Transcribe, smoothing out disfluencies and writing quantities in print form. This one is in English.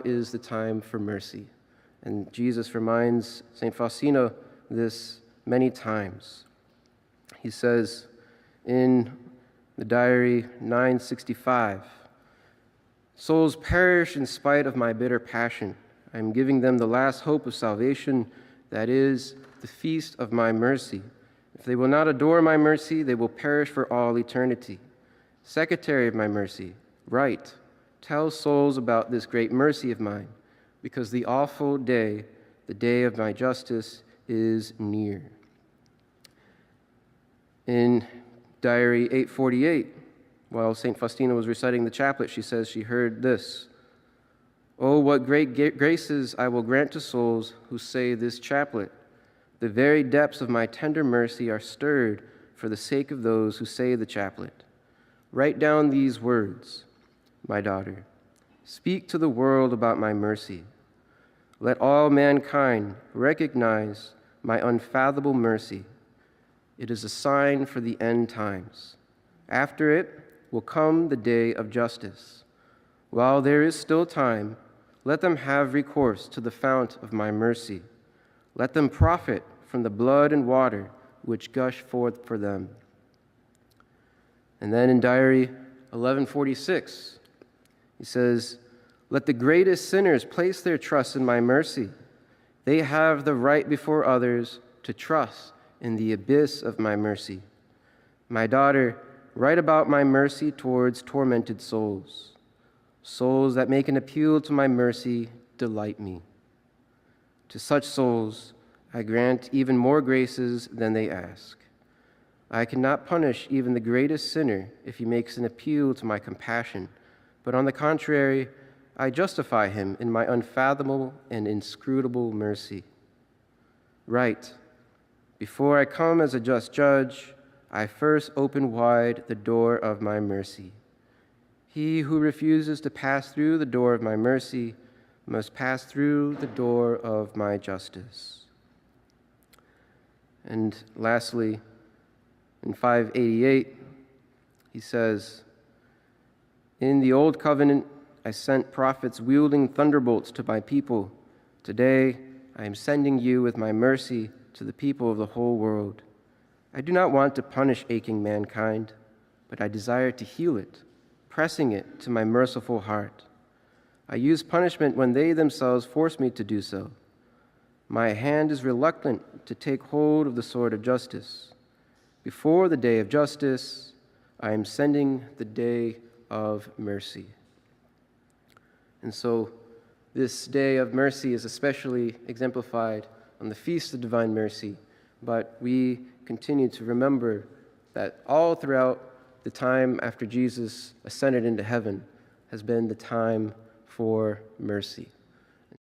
is the time for mercy. And Jesus reminds St. Faustina this many times. He says in the diary 965, "Souls perish in spite of my bitter passion. I am giving them the last hope of salvation, that is, the feast of my mercy. If they will not adore my mercy, they will perish for all eternity. Secretary of my mercy, write, tell souls about this great mercy of mine, because the awful day, the day of my justice, is near." In diary 848, while St. Faustina was reciting the chaplet, she says she heard this: "Oh, what great graces I will grant to souls who say this chaplet. The very depths of my tender mercy are stirred for the sake of those who say the chaplet. Write down these words, my daughter. Speak to the world about my mercy. Let all mankind recognize my unfathomable mercy. It is a sign for the end times. After it will come the day of justice. While there is still time, let them have recourse to the fount of my mercy. Let them profit from the blood and water which gush forth for them." And then in diary 1146, he says, "Let the greatest sinners place their trust in my mercy. They have the right before others to trust in the abyss of my mercy. My daughter, write about my mercy towards tormented souls. Souls that make an appeal to my mercy delight me. To such souls, I grant even more graces than they ask. I cannot punish even the greatest sinner if he makes an appeal to my compassion, but on the contrary, I justify him in my unfathomable and inscrutable mercy. Write, before I come as a just judge, I first open wide the door of my mercy. He who refuses to pass through the door of my mercy must pass through the door of my justice." And lastly, in 588, he says, "In the old covenant, I sent prophets wielding thunderbolts to my people. Today, I am sending you with my mercy to the people of the whole world. I do not want to punish aching mankind, but I desire to heal it, pressing it to my merciful heart. I use punishment when they themselves force me to do so. My hand is reluctant to take hold of the sword of justice. Before the day of justice, I am sending the day of mercy." And so this day of mercy is especially exemplified on the Feast of Divine Mercy, but we continue to remember that all throughout the time after Jesus ascended into heaven has been the time for mercy.